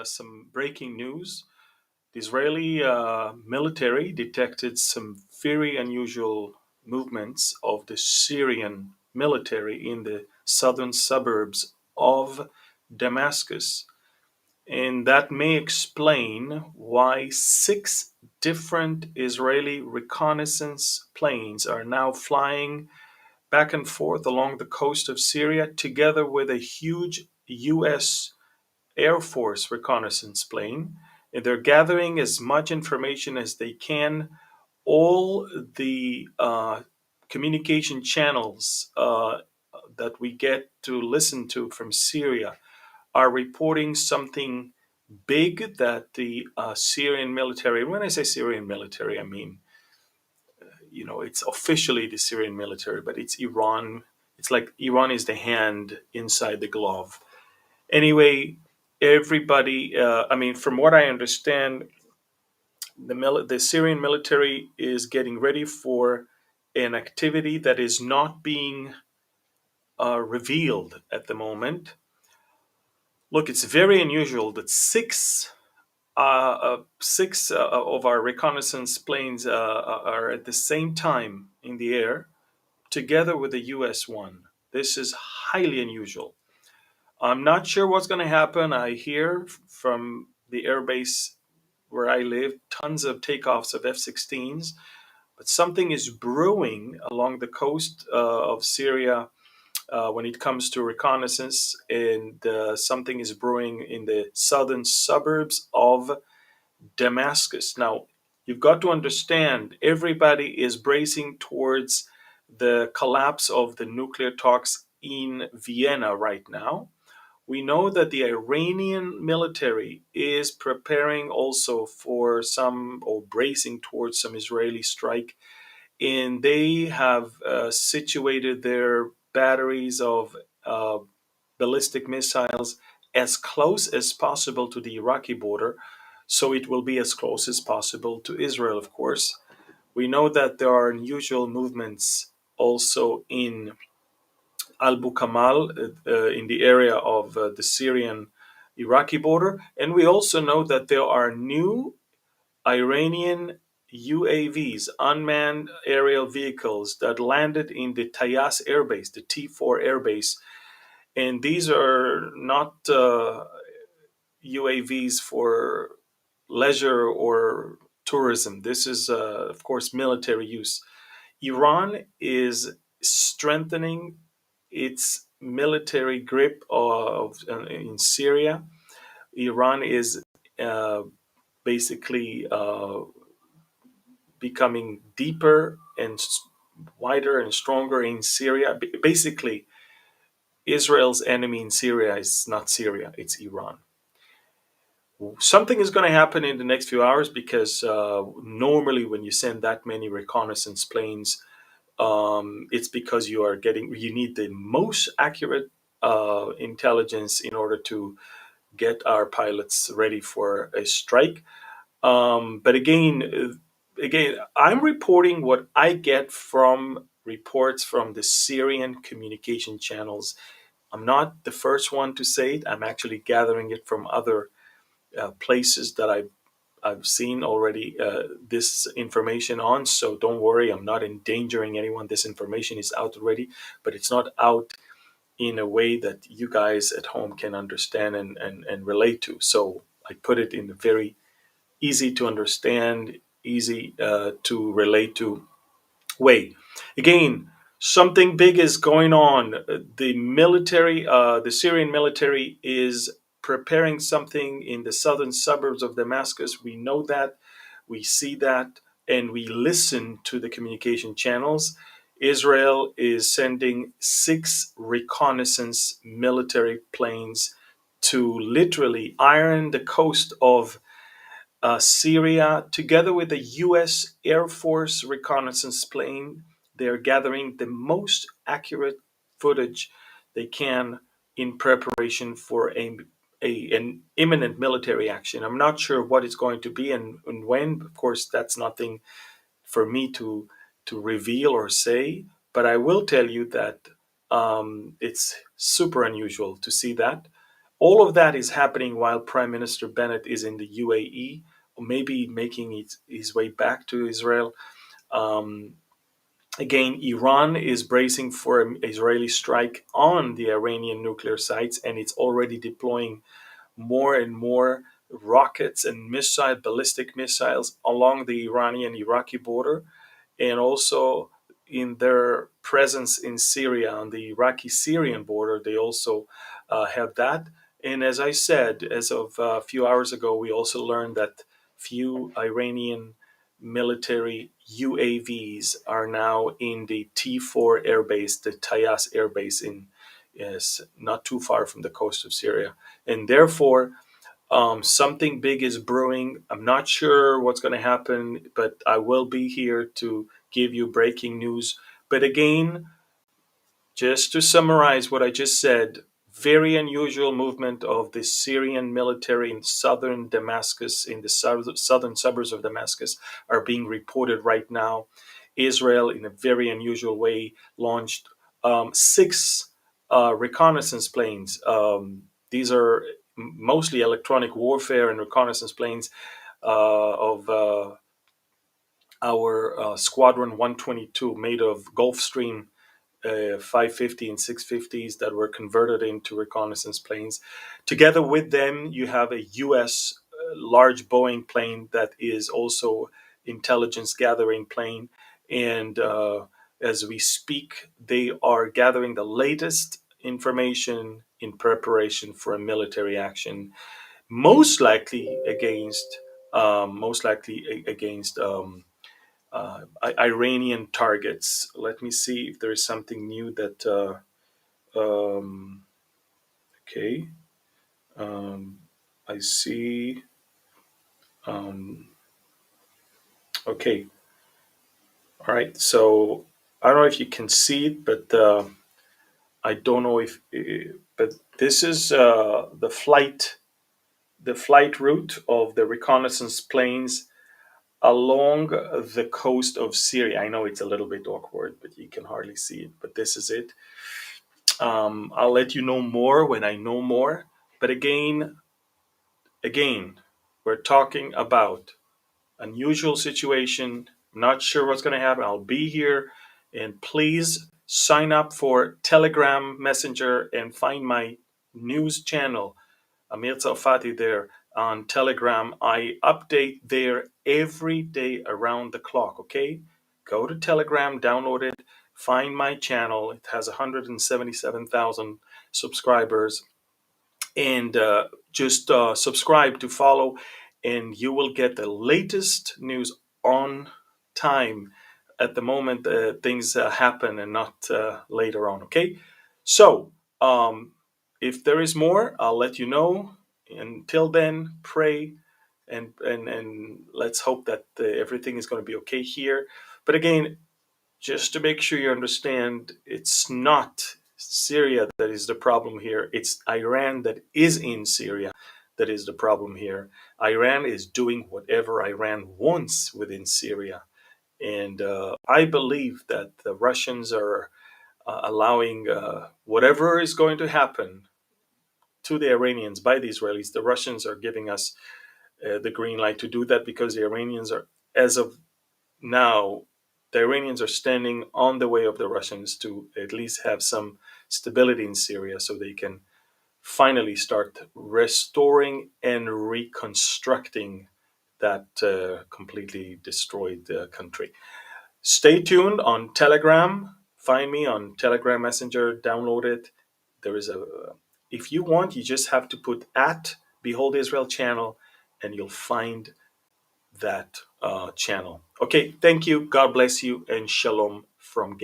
some breaking news. The Israeli military detected some very unusual movements of the Syrian military in the southern suburbs of Damascus. And that may explain why six different Israeli reconnaissance planes are now flying back and forth along the coast of Syria, together with a huge U.S. Air Force reconnaissance plane. And they're gathering as much information as they can. All the communication channels that we get to listen to from Syria are reporting something big that the Syrian military, when I say Syrian military, I mean, it's officially the Syrian military, but it's Iran. It's like Iran is the hand inside the glove. Anyway, everybody, I mean, from what I understand, the Syrian military is getting ready for an activity that is not being revealed at the moment. Look, it's very unusual that six of our reconnaissance planes are at the same time in the air, together with the U.S. one. This is highly unusual. I'm not sure what's going to happen. I hear from the airbase where I live tons of takeoffs of F 16s, but something is brewing along the coast of Syria when it comes to reconnaissance, and something is brewing in the southern suburbs of Damascus. Now, you've got to understand, everybody is bracing towards the collapse of the nuclear talks in Vienna right now. We know that the Iranian military is preparing also for some, or bracing towards some Israeli strike, and they have situated their batteries of uh, ballistic missiles as close as possible to the Iraqi border, so it will be as close as possible to Israel, of course. We know that there are unusual movements also in Al Bukamal, in the area of the Syrian Iraqi border. And we also know that there are new Iranian UAVs, unmanned aerial vehicles, that landed in the Tayas airbase, the T4 airbase. And these are not UAVs for leisure or tourism. This is, of course, military use. Iran is strengthening its military grip in Syria. Iran is uh, basically becoming deeper and wider and stronger in Syria. Basically, Israel's enemy in Syria is not Syria, it's Iran. Something is going to happen in the next few hours because normally when you send that many reconnaissance planes, it's because you need the most accurate intelligence in order to get our pilots ready for a strike. But again, I'm reporting what I get from reports from the Syrian communication channels. I'm not the first one to say it. I'm actually gathering it from other places that I've seen already this information on. So don't worry, I'm not endangering anyone. This information is out already, but it's not out in a way that you guys at home can understand and relate to. So I put it in a very easy to understand, easy to relate to way. Again, something big is going on. The Syrian military is preparing something in the southern suburbs of Damascus. We know that, we see that, and we listen to the communication channels. Israel is sending six reconnaissance military planes to literally iron the coast of Syria, together with a U.S. Air Force reconnaissance plane. They're gathering the most accurate footage they can in preparation for an imminent military action. I'm not sure what it's going to be and when. Of course, that's nothing for me to reveal or say, but I will tell you that it's super unusual to see that. All of that is happening while Prime Minister Bennett is in the UAE, or maybe making his way back to Israel. Um, Again, Iran is bracing for an Israeli strike on the Iranian nuclear sites, and it's already deploying more and more rockets and ballistic missiles along the Iranian Iraqi border, and also in their presence in Syria on the Iraqi Syrian border. They also have that. And as I said, as of a few hours ago, we also learned that few Iranian military UAVs are now in the T4 airbase, the Tayas airbase in, yes, not too far from the coast of Syria. And therefore, something big is brewing. I'm not sure what's going to happen, but I will be here to give you breaking news. But again, just to summarize what I just said, very unusual movement of the Syrian military in southern Damascus, in the southern suburbs of Damascus, are being reported right now. Israel, in a very unusual way, launched six reconnaissance planes. These are mostly electronic warfare and reconnaissance planes of our Squadron 122, made of Gulfstream 550 and 650s that were converted into reconnaissance planes. Together with them, you have a U.S. Large Boeing plane that is also intelligence gathering plane. And as we speak, they are gathering the latest information in preparation for a military action, most likely against Iranian targets. Let me see if there is something new that. Um, okay, um, I see. Um, okay, all right. So I don't know if you can see it, but I don't know if. But this is the flight route of the reconnaissance planes along the coast of Syria. I know it's a little bit awkward, but you can hardly see it. But this is it. I'll let you know more when I know more. But again, we're talking about unusual situation. I'm not sure what's going to happen. I'll be here, and please sign up for Telegram Messenger and find my news channel, Amir Tsarfati, there on Telegram. I update there every day around the clock. Okay, go to Telegram, download it, find my channel. It has 177,000 subscribers, and just subscribe to follow, and you will get the latest news on time at the moment things happen, and not later on. Okay, so if there is more, I'll let you know. Until then, pray, and let's hope that everything is going to be okay here. But again, just to make sure you understand, it's not Syria that is the problem here. It's Iran that is in Syria that is the problem here. Iran is doing whatever Iran wants within Syria. And I believe that the Russians are allowing whatever is going to happen to the Iranians by the Israelis. The Russians are giving us the green light to do that, because the Iranians are, as of now, the Iranians are standing on the way of the Russians to at least have some stability in Syria, so they can finally start restoring and reconstructing that completely destroyed country. Stay tuned on Telegram. Find me on Telegram Messenger, download it. There is a, if you want, you just have to put at Behold Israel channel, and you'll find that channel. Okay, thank you. God bless you, and shalom from